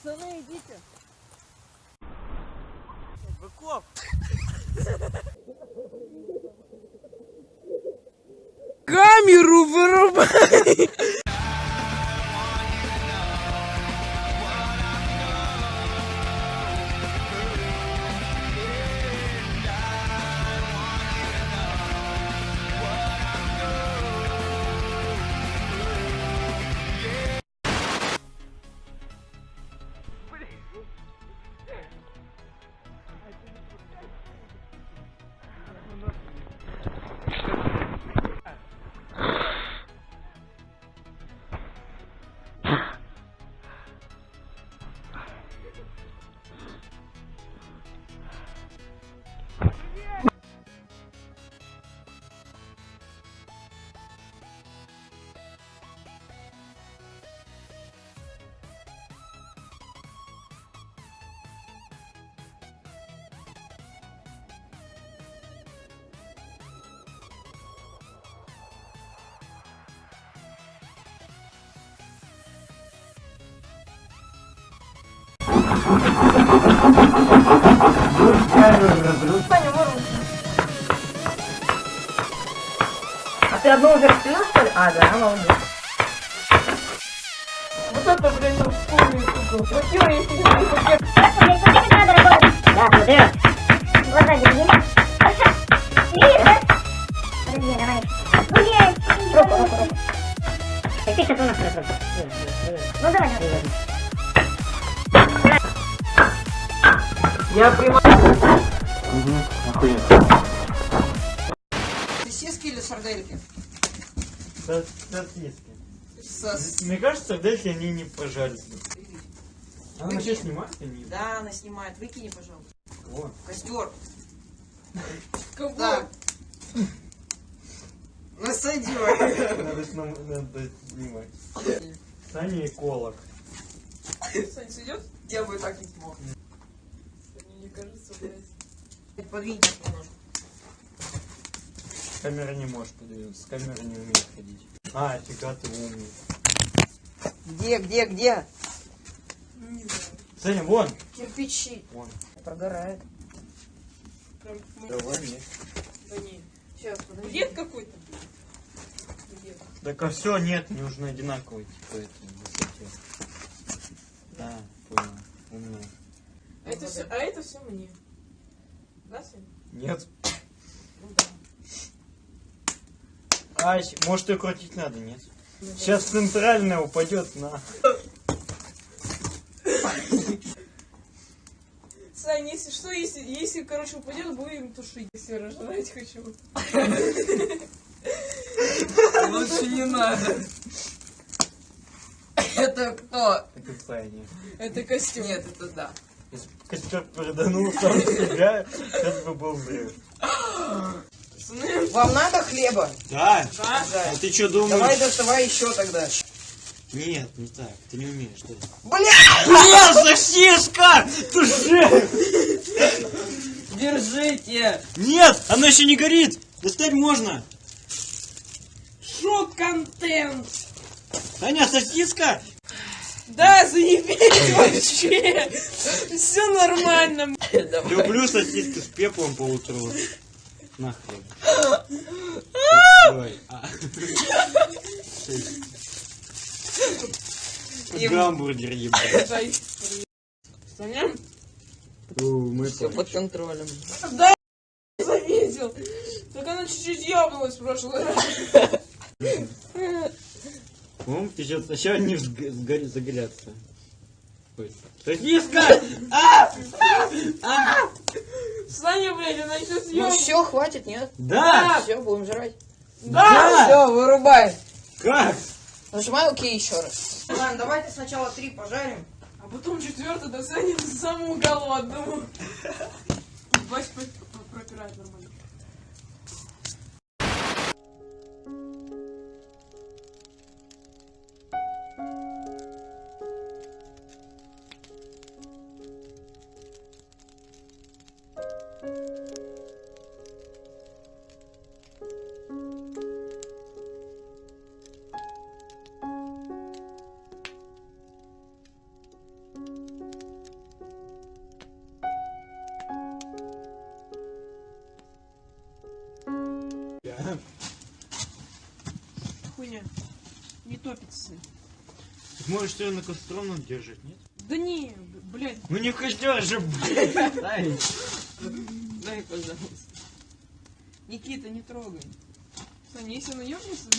Пацаны, идите. Быков. Камеру вырубай. А ты одну уже распилил, что ли? А, да, молодец. Вот это, блядь, там вспомнил, сука. Квартира, если не пакет. Блядь, смотри, как надо работать. Да, смотрю. Глаза держи. Подожди, давай. Руку. Так ты что-то у нас просто. Ну, давай. Я понимаю. Охуенно. Сосиски или сардельки? Сосиски. Мне кажется, сардельки они не пожарятся. Она вообще снимает они? Да, она снимает. Выкини, пожалуйста. Кого? Костер. Кого? Так. Насади. Надо снимать. Саня эколог. Сань, сойдет? Я бы так не смог. Мне кажется, блядь. Подвиньте немножко. Камера не может подвинуться. Камера не умеет ходить. А, фига ты умный. Где? Не знаю. Саня, вон! Кирпичи. Вон. Прогорает. Прям Давай мне. Да не. Сейчас, подожди. Бред какой-то. Бред. Так а все, нет, мне нужно одинаковый типа этой высоте. Да, понял. Умно. А это все мне. Да, Сань? Нет. Ну да. Ай, может ее крутить надо, нет? Сейчас центральная упадет на... Сань, если что, если короче, упадет, будем тушить. Если рожать хочу. Лучше не надо. Это кто? Это Саня. Это костюм. Нет, это да. Если бы костер проданул сам себя, сейчас бы был взрыв. Вам надо хлеба? Да? Да? А ты что думаешь? Давай доставай еще тогда. Нет, не так. Ты не умеешь. Что это? Бля! Нет, сосиска! Туши! Держите! Нет, она еще не горит. Достать можно. Шок-контент! Таня, сосиска? Да, заебись вообще! Все нормально. Люблю сосиски с пеплом по утру. Нахрен. Давай. Гамбургер ебать. Дай. Саня? Мы Все под контролем. Да, заметил. Так она чуть-чуть ебнулась в прошлый раз. По-моему, ты сейчас сначала не загорятся. Ой. Сосиска! Саня, блядь, она сейчас Ну съебнулась. все, хватит, нет? Да! Все, будем жрать. Да! Все, вырубай. Как? Нажимай ОК еще раз. Ладно, давайте сначала 3 пожарим. А потом 4-й до Сани самому голодному. Бать пропирает нормально. Так можешь ее на кострону держать, нет? Да не, блядь. Ну не в костер же, блядь, дай. Дай, пожалуйста. Никита, не трогай. Саня, если она ёбнется...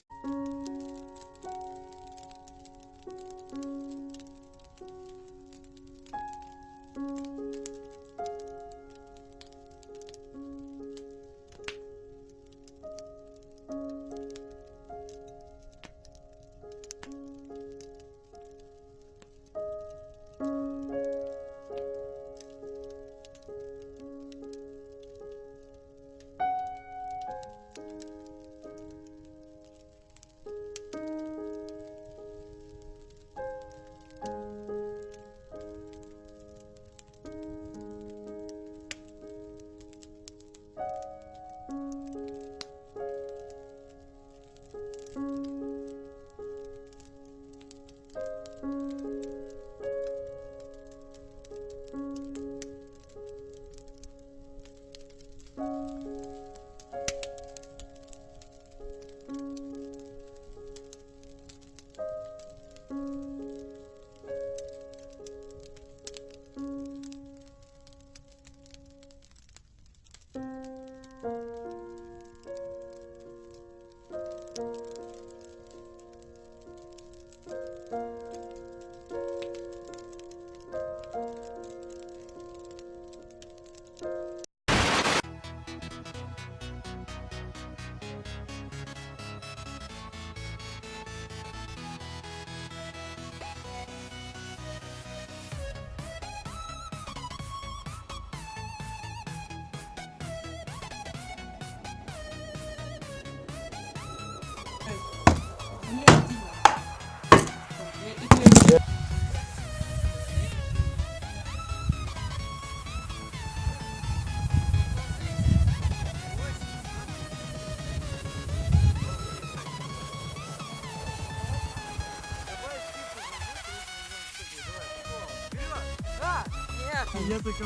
Я только...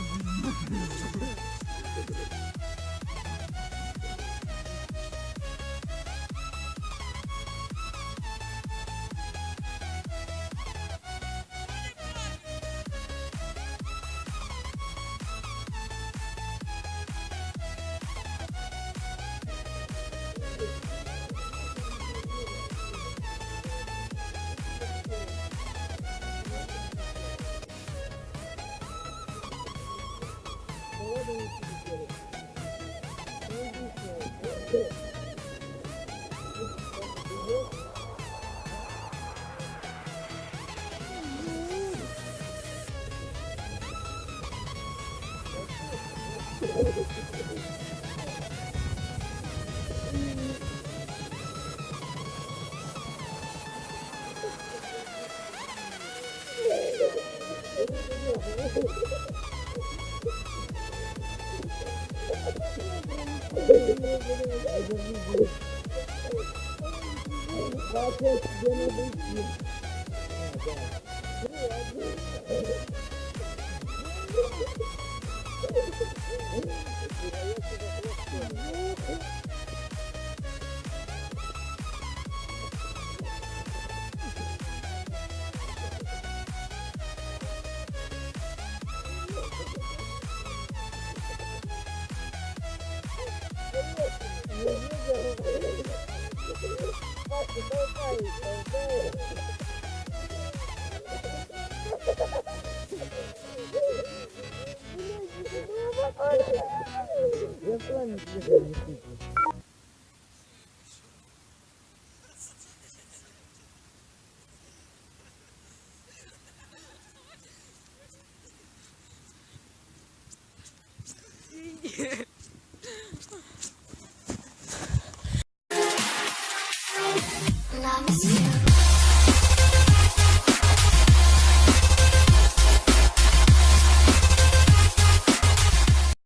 Я с вами